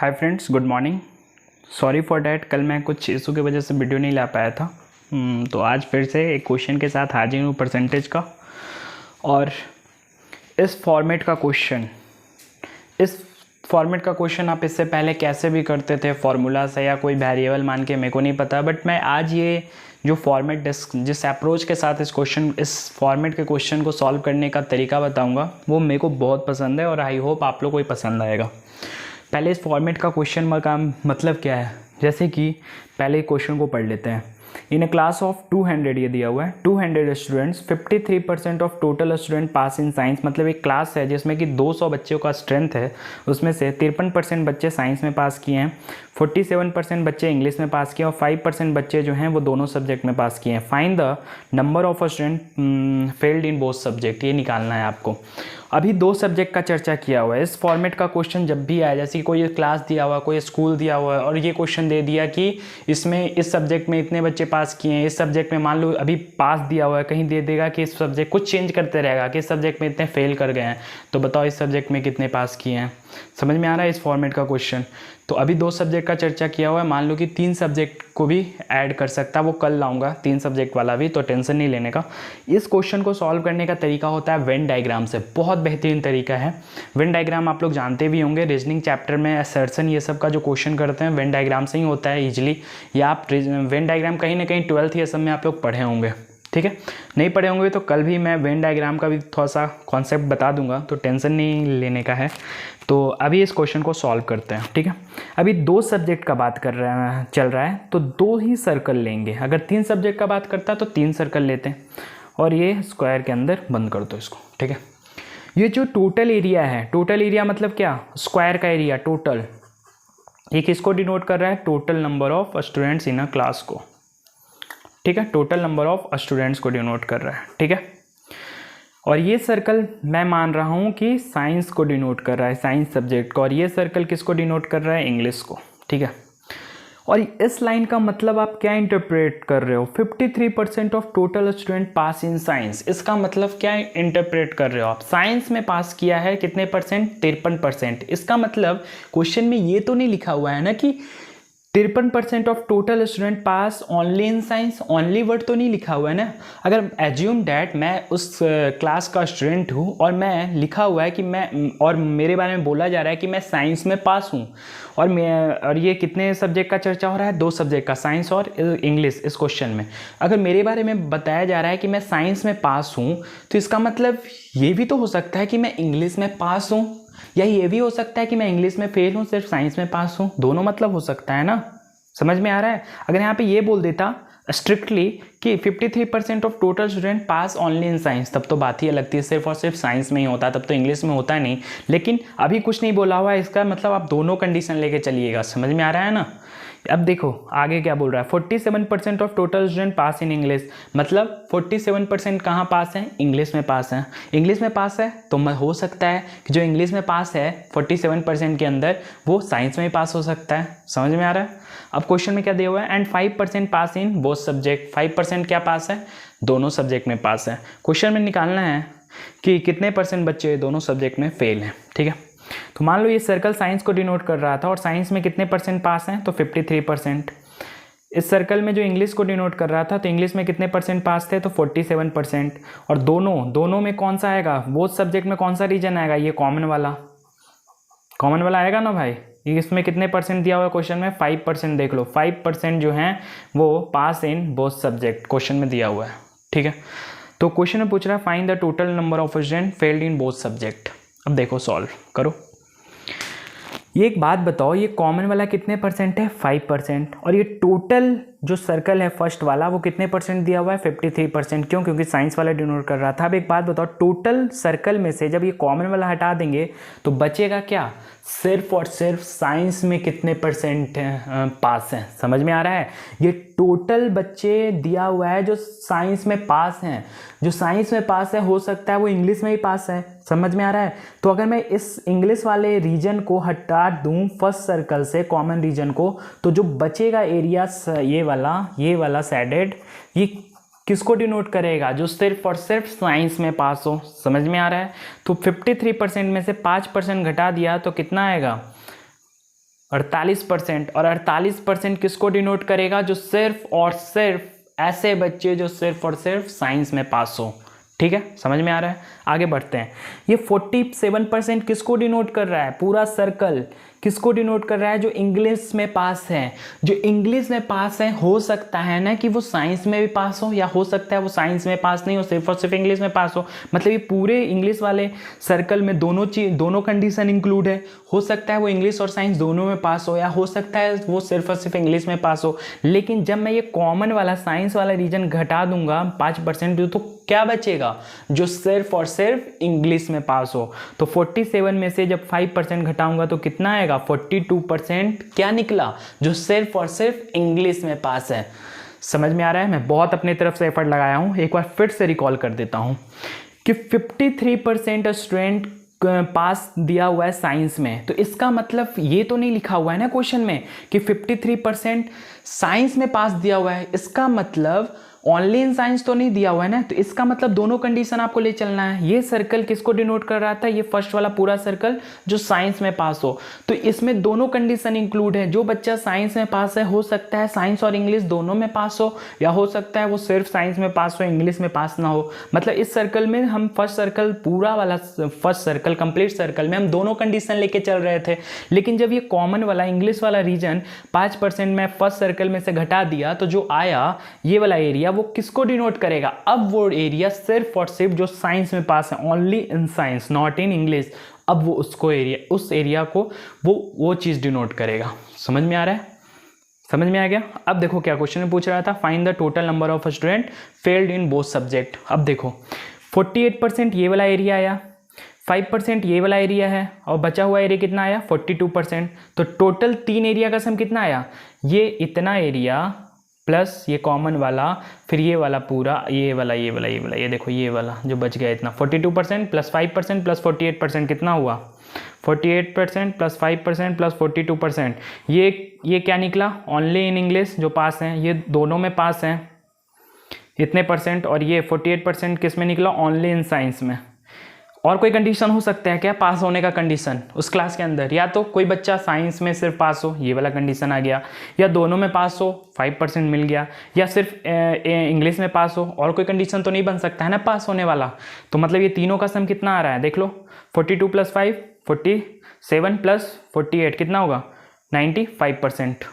Hi friends, good morning. Sorry for that, कल मैं कुछ इशू की वजह से वीडियो नहीं ला पाया था। तो आज फिर से एक क्वेश्चन के साथ हाजिर हूँ परसेंटेज का। और इस फॉर्मेट का क्वेश्चन आप इससे पहले कैसे भी करते थे, फार्मूला से या कोई वेरिएबल मान के, मेरे को नहीं पता। बट मैं आज ये जो फॉर्मेट जिस अप्रोच के साथ इस फॉर्मेट के क्वेश्चन को सॉल्व करने का तरीका बताऊंगा, वो मेरे को बहुत पसंद है और आई होप आप लोग को ही पसंद आएगा। पहले इस फॉर्मेट का क्वेश्चन का मतलब क्या है, जैसे कि पहले क्वेश्चन को पढ़ लेते हैं। इन अ क्लास ऑफ 200, ये दिया हुआ है 200 students, 53% of total student pass in science. मतलब एक क्लास है जिसमें कि 200 बच्चों का स्ट्रेंथ है, उसमें से 53% बच्चे साइंस में पास किए हैं, 47% बच्चे इंग्लिश में पास किए और 5% बच्चे जो हैं वो दोनों सब्जेक्ट में पास किए हैं। Find the number of student failed in both subject, ये निकालना है आपको। अभी दो सब्जेक्ट का चर्चा किया हुआ है। इस फॉर्मेट का क्वेश्चन जब भी आए, जैसे कि कोई क्लास दिया हुआ है, कोई स्कूल दिया हुआ है और ये क्वेश्चन दे दिया कि इसमें इस सब्जेक्ट में इतने बच्चे पास किए हैं, इस सब्जेक्ट में मान लो अभी पास दिया हुआ है, कहीं दे देगा कि इस सब्जेक्ट कुछ चेंज करते रहेगा कि इस सब्जेक्ट में इतने फेल कर गए हैं, तो बताओ इस सब्जेक्ट में कितने पास किए हैं। समझ में आ रहा है इस फॉर्मेट का क्वेश्चन। तो अभी दो सब्जेक्ट का चर्चा किया हुआ है, मान लो कि 3 सब्जेक्ट को भी ऐड कर सकता है, वो कल लाऊंगा 3 सब्जेक्ट वाला भी, तो टेंशन नहीं लेने का। इस क्वेश्चन को सॉल्व करने का तरीका होता है वेन डायग्राम से। बहुत बेहतरीन तरीका है। वेन डायग्राम आप लोग जानते भी होंगे, रीजनिंग चैप्टर में असर्शन ये सब का जो क्वेश्चन करते हैं वेन डायग्राम से ही होता है ईजिली। या आप वेन डायग्राम कहीं ना कहीं 12th ये सब में आप लोग पढ़े होंगे, ठीक है। नहीं पढ़े होंगे तो कल भी मैं वेन डायग्राम का भी थोड़ा सा कॉन्सेप्ट बता दूंगा, तो टेंशन नहीं लेने का है। तो अभी इस क्वेश्चन को सॉल्व करते हैं, ठीक है। अभी 2 सब्जेक्ट का बात चल रहा है तो 2 ही सर्कल लेंगे। अगर 3 सब्जेक्ट का बात करता है तो 3 सर्कल लेते हैं और ये स्क्वायर के अंदर बंद कर दो इसको, ठीक है। ये जो टोटल एरिया है, टोटल एरिया मतलब क्या, स्क्वायर का एरिया टोटल, ये किसको डिनोट कर रहा है, total number of students in a class को, ठीक है। टोटल नंबर ऑफ स्टूडेंट्स को डिनोट कर रहा है, ठीक है। और ये सर्कल मैं मान रहा हूँ कि साइंस को डिनोट कर रहा है, साइंस सब्जेक्ट को, और ये सर्कल किसको डिनोट कर रहा है, इंग्लिश को, ठीक है। और इस लाइन का मतलब आप क्या इंटरप्रेट कर रहे हो, 53% of total student pass in science, इसका मतलब क्या इंटरप्रेट कर रहे हो आप, साइंस में पास किया है कितने परसेंट, 53%। इसका मतलब क्वेश्चन में ये तो नहीं लिखा हुआ है ना कि 53% of total student pass only in science, only word तो नहीं लिखा हुआ है ना। अगर एज्यूम डैट मैं उस क्लास का स्टूडेंट हूँ और मैं लिखा हुआ है कि और मेरे बारे में बोला जा रहा है कि मैं साइंस में पास हूँ, और ये कितने सब्जेक्ट का चर्चा हो रहा है, 2 सब्जेक्ट का, साइंस और इंग्लिश। इस क्वेश्चन में अगर मेरे बारे में बताया जा रहा है कि मैं साइंस में पास हूँ, तो इसका मतलब ये भी तो हो सकता है कि मैं इंग्लिश में पास हूँ, या ये भी हो सकता है कि मैं इंग्लिश में फेल हूँ, सिर्फ साइंस में पास हूँ। दोनों मतलब हो सकता है ना, समझ में आ रहा है। अगर यहाँ पे ये बोल देता स्ट्रिक्टली कि 53% of total student pass only in science, तब तो बात ही अलग थी, सिर्फ और सिर्फ साइंस में ही होता, तब तो इंग्लिश में होता नहीं। लेकिन अभी कुछ नहीं बोला हुआ है, इसका मतलब आप दोनों कंडीशन लेके चलिएगा, समझ में आ रहा है ना। अब देखो आगे क्या बोल रहा है, 47% of total student pass in English, मतलब 47% कहाँ पास हैं, इंग्लिश में पास हैं। इंग्लिश में पास है तो हो सकता है कि जो इंग्लिश में पास है 47% के अंदर, वो साइंस में भी पास हो सकता है, समझ में आ रहा है। अब क्वेश्चन में क्या दिया हुआ है, and 5% pass in both subject, 5% क्या पास है, दोनों सब्जेक्ट में पास है। क्वेश्चन में निकालना है कि कितने परसेंट बच्चे दोनों सब्जेक्ट में फेल हैं, ठीक है। तो मान लो ये सर्कल साइंस को डिनोट कर रहा था और साइंस में कितने परसेंट पास हैं, तो 53%। इस सर्कल में जो इंग्लिश को डिनोट कर रहा था, तो इंग्लिश में कितने परसेंट पास थे, तो 47%। और दोनों में कौन सा आएगा, बोथ सब्जेक्ट में कौन सा रीजन आएगा, ये कॉमन वाला आएगा ना भाई। इसमें कितने परसेंट दिया हुआ है क्वेश्चन में, 5%। देख लो 5% जो हैं वो पास इन बोथ सब्जेक्ट क्वेश्चन में दिया हुआ है, ठीक है। तो क्वेश्चन में पूछ रहा है find the total number of student failed in both subject. अब देखो सॉल्व करो। ये एक बात बताओ, ये कॉमन वाला कितने परसेंट है, 5%, और ये टोटल जो सर्कल है फर्स्ट वाला वो कितने परसेंट दिया हुआ है, 53%। क्यों, क्योंकि साइंस वाला डिनोट कर रहा था। अब एक बात बताओ, टोटल सर्कल में से जब ये कॉमन वाला हटा देंगे तो बचेगा क्या, सिर्फ और सिर्फ साइंस में कितने परसेंट पास हैं, समझ में आ रहा है। ये टोटल बच्चे दिया हुआ है जो साइंस में पास हैं, जो साइंस में पास है हो सकता है वो इंग्लिश में ही पास है, समझ में आ रहा है। तो अगर मैं इस इंग्लिश वाले रीजन को हटा दूं फर्स्ट सर्कल से, कॉमन रीजन को, तो जो बचेगा एरिया ये वाला सैडेड, ये किसको डिनोट करेगा, जो सिर्फ और सिर्फ साइंस में पास हो, समझ में आ रहा है। तो 53% में से 5% घटा दिया तो कितना आएगा, 48%। और 48% किसको डिनोट करेगा? जो सिर्फ और सिर्फ ऐसे बच्चे जो सिर्फ और सिर्फ साइंस में पास हो। ठीक है, समझ में आ रहा है? आगे बढ़ते हैं। ये 47% किसको डिनोट कर रहा है? पूरा सर्कल किसको डिनोट कर रहा है? जो इंग्लिश में पास है। जो इंग्लिश में पास है, हो सकता है ना कि वो साइंस में भी पास हो, या हो सकता है वो साइंस में पास नहीं हो, सिर्फ और सिर्फ इंग्लिश में पास हो। मतलब ये पूरे इंग्लिश वाले सर्कल में दोनों कंडीशन इंक्लूड है। हो सकता है वो इंग्लिश और साइंस दोनों में पास हो, या हो सकता है वो सिर्फ और सिर्फ इंग्लिश में पास हो। लेकिन जब मैं ये कॉमन वाला साइंस वाला रीजन घटा दूंगा 5%, तो क्या बचेगा? जो सिर्फ और सिर्फ इंग्लिश में पास हो। तो 47 में से जब 5% घटाऊंगा तो कितना आएगा? 42% क्या निकला? जो सिर्फ और सिर्फ इंग्लिश में पास है। समझ में आ रहा है? मैं बहुत अपने तरफ से एफर्ट लगाया हूं। एक बार फिर से रिकॉल कर देता हूं कि 53% स्टूडेंट पास दिया हुआ है साइंस में। तो इसका मतलब ये तो नहीं लिखा हुआ है ना क्वेश्चन में कि 53% साइंस में पास दिया हुआ है। इसका मतलब ओनली इन साइंस तो नहीं दिया हुआ है ना। तो इसका मतलब दोनों कंडीशन आपको ले चलना है। ये सर्कल किसको डिनोट कर रहा था? ये फर्स्ट वाला पूरा सर्कल जो साइंस में पास हो। तो इसमें दोनों कंडीशन इंक्लूड है। जो बच्चा साइंस में पास है, हो सकता है साइंस और इंग्लिश दोनों में पास हो, या हो सकता है वो सिर्फ साइंस में पास हो, इंग्लिश में पास ना हो। मतलब इस सर्कल में हम फर्स्ट सर्कल पूरा वाला फर्स्ट सर्कल कंप्लीट सर्कल में हम दोनों कंडीशन लेके चल रहे थे। लेकिन जब ये कॉमन वाला इंग्लिश वाला रीजन 5% में फर्स्ट सर्कल में से घटा दिया, तो जो आया ये वाला एरिया वो किसको डिनोट करेगा? अब वो एरिया सिर्फ और सिर्फ जो साइंस में पास है, only in science not in English, अब वो उस एरिया को वो चीज डिनोट करेगा। समझ में आ रहा है? समझ में आ गया? अब देखो क्या क्वेश्चन में पूछ रहा था, find the total number of student failed in both subject. अब देखो 48% ये वाला एरिया आया, 5% ये वाला एरिया है, और बचा हुआ एरिया कितना आया? 42%। तो टोटल 3 एरिया का सम कितना आया? ये इतना एरिया प्लस ये कॉमन वाला, फिर ये वाला पूरा, ये देखो ये वाला जो बच गया इतना। 42% प्लस 5% प्लस 48% कितना हुआ? 48% प्लस 5% प्लस 42%। ये क्या निकला? ओनली इन इंग्लिश जो पास हैं, ये दोनों में पास हैं इतने परसेंट। और ये 48% किस में निकला? ओनली इन साइंस में। और कोई कंडीशन हो सकता है क्या पास होने का कंडीशन उस क्लास के अंदर? या तो कोई बच्चा साइंस में सिर्फ पास हो, ये वाला कंडीशन आ गया, या दोनों में पास हो 5% मिल गया, या सिर्फ इंग्लिश में पास हो। और कोई कंडीशन तो नहीं बन सकता है ना पास होने वाला। तो मतलब ये तीनों का सम कितना आ रहा है? देख लो, 42 प्लस 5 47 प्लस 48 कितना होगा? 95%।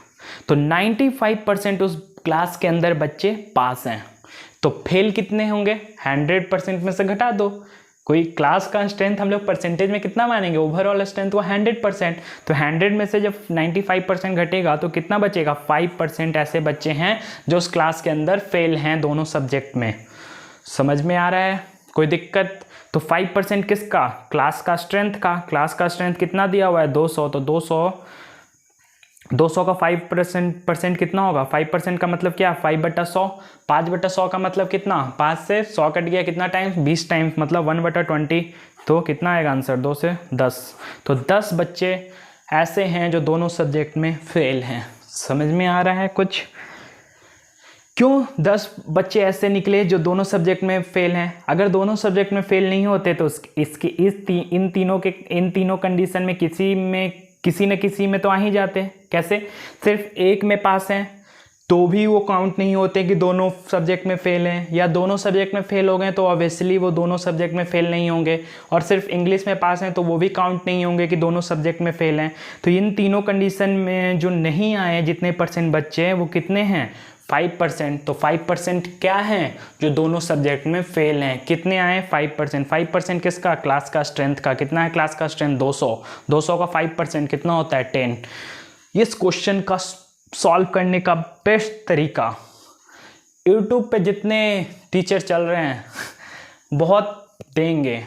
तो 95% उस क्लास के अंदर बच्चे पास हैं। तो फेल कितने होंगे? 100% में से घटा दो। कोई क्लास का स्ट्रेंथ हम लोग परसेंटेज में कितना मानेंगे? ओवरऑल स्ट्रेंथ वो 100%। तो 100 में से जब 95% घटेगा तो कितना बचेगा? 5% ऐसे बच्चे हैं जो उस क्लास के अंदर फेल हैं दोनों सब्जेक्ट में। समझ में आ रहा है? कोई दिक्कत? तो 5% किसका? क्लास का स्ट्रेंथ का। क्लास का स्ट्रेंथ कितना दिया हुआ है? 200। तो 200 का 5% कितना होगा? 5% का मतलब क्या? 5/100। 5/100 का मतलब कितना? 5 से 100 कट गया, कितना टाइम्स? 20 टाइम्स, मतलब 1/20। तो कितना आएगा आंसर? 2 से 10। तो 10 बच्चे ऐसे हैं जो दोनों सब्जेक्ट में फेल हैं। समझ में आ रहा है कुछ? क्यों 10 बच्चे ऐसे निकले जो दोनों सब्जेक्ट में फेल हैं? अगर दोनों सब्जेक्ट में फेल नहीं होते तो इन तीनों कंडीशन में किसी न किसी में तो आ ही जाते। कैसे? सिर्फ एक में पास हैं तो भी वो काउंट नहीं होते कि दोनों सब्जेक्ट में फेल हैं, या दोनों सब्जेक्ट में फेल हो गए तो ऑब्वियसली वो दोनों सब्जेक्ट में फेल नहीं होंगे, और सिर्फ इंग्लिश में पास हैं तो वो भी काउंट नहीं होंगे कि दोनों सब्जेक्ट में फेल हैं। तो इन तीनों कंडीशन में जो नहीं आए जितने परसेंट बच्चे हैं वो कितने हैं? 5%। तो 5% क्या हैं? जो दोनों सब्जेक्ट में फेल हैं। कितने आए? 5%। 5% किसका? क्लास का स्ट्रेंथ का। कितना है क्लास का स्ट्रेंथ? 200। 200 का 5% कितना होता है? 10। इस क्वेश्चन का सॉल्व करने का बेस्ट तरीका, यूट्यूब पे जितने टीचर चल रहे हैं बहुत देंगे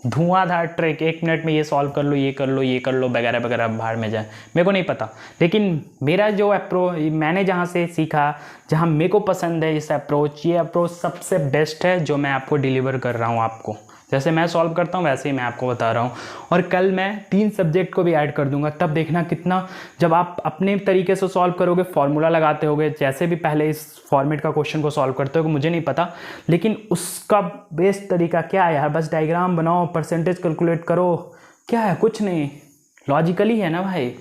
धुआंधार ट्रिक, 1 मिनट में ये सॉल्व कर लो, ये कर लो, ये कर लो, वगैरह वगैरह, बाहर में जाए, मेरे को नहीं पता। लेकिन मेरा जो मैंने जहाँ से सीखा, जहाँ मेरे को पसंद है इस अप्रोच, ये अप्रोच सबसे बेस्ट है जो मैं आपको डिलीवर कर रहा हूँ। आपको जैसे मैं सॉल्व करता हूँ वैसे ही मैं आपको बता रहा हूँ। और कल मैं 3 सब्जेक्ट को भी ऐड कर दूंगा, तब देखना कितना, जब आप अपने तरीके से सॉल्व करोगे, फॉर्मूला लगाते होगे, जैसे भी पहले इस फॉर्मेट का क्वेश्चन को सॉल्व करते हो मुझे नहीं पता, लेकिन उसका बेस्ट तरीका क्या है यार? बस डायग्राम बनाओ, परसेंटेज कैलकुलेट करो, क्या है? कुछ नहीं, लॉजिकली है ना भाई।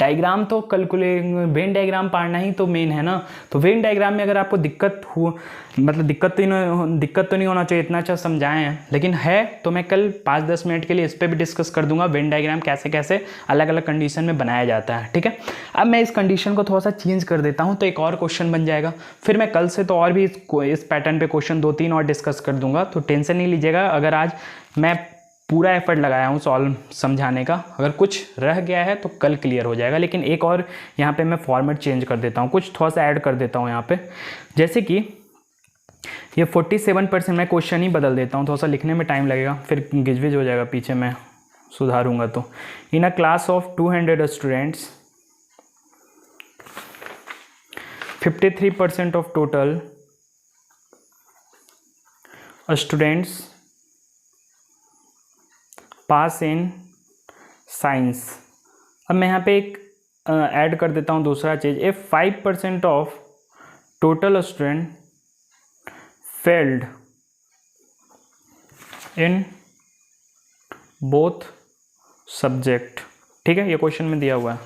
डायग्राम तो वेन डायग्राम पढ़ना ही तो मेन है ना। तो वेन डायग्राम में अगर आपको दिक्कत तो नहीं होना चाहिए, इतना अच्छा समझाए हैं, लेकिन है तो मैं कल 5-10 मिनट के लिए इस पर भी डिस्कस कर दूंगा वेन डायग्राम कैसे कैसे अलग अलग कंडीशन में बनाया जाता है। ठीक है, अब मैं इस कंडीशन को थोड़ा सा चेंज कर देता हूँ तो एक और क्वेश्चन बन जाएगा। फिर मैं कल से तो और भी इस पैटर्न पे क्वेश्चन 2-3 और डिस्कस कर दूंगा, तो टेंशन नहीं लीजिएगा। अगर आज मैं पूरा एफर्ट लगाया हूँ सॉल्व समझाने का, अगर कुछ रह गया है तो कल क्लियर हो जाएगा। लेकिन एक और यहाँ पे मैं फॉर्मेट चेंज कर देता हूँ, कुछ थोड़ा सा ऐड कर देता हूँ यहाँ पे। जैसे कि ये 47% मैं क्वेश्चन ही बदल देता हूँ, थोड़ा सा लिखने में टाइम लगेगा, फिर गिजविज हो जाएगा पीछे, मैं सुधारूंगा। तो in a class of 200 students 53% of total students pass in science. अब मैं यहाँ पे एक ऐड कर देता हूँ दूसरा चीज़, if 5% of total student failed in both subject. ठीक है, ये क्वेश्चन में दिया हुआ है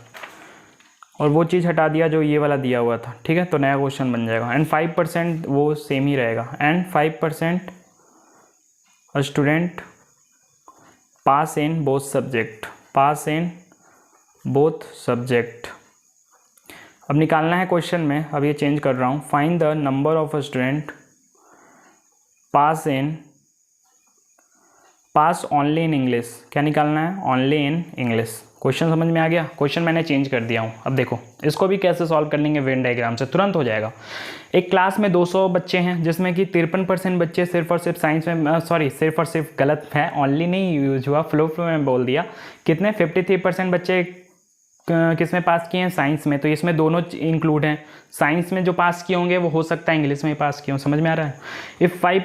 और वो चीज़ हटा दिया जो ये वाला दिया हुआ था। ठीक है, तो नया क्वेश्चन बन जाएगा। एंड 5% वो सेम ही रहेगा, and 5% student pass in both subject, pass in both subject. अब निकालना है क्वेश्चन में, अब ये चेंज कर रहा हूँ, find the number of student pass only in English. क्या निकालना है? Only in English. क्वेश्चन समझ में आ गया? क्वेश्चन मैंने चेंज कर दिया हूँ। अब देखो इसको भी कैसे सॉल्व कर लेंगे वेन डायग्राम से, तुरंत हो जाएगा। एक क्लास में 200 बच्चे हैं जिसमें कि 53% बच्चे सिर्फ और सिर्फ साइंस में, सिर्फ और सिर्फ गलत है, ओनली नहीं यूज हुआ, फ्लो में बोल दिया। कितने? 53% बच्चे किस में पास किए हैं? साइंस में। तो इसमें दोनों इंक्लूड हैं, साइंस में जो पास किए होंगे वो हो सकता है इंग्लिश में पास किए हों। समझ में आ रहा है? इफ़ 5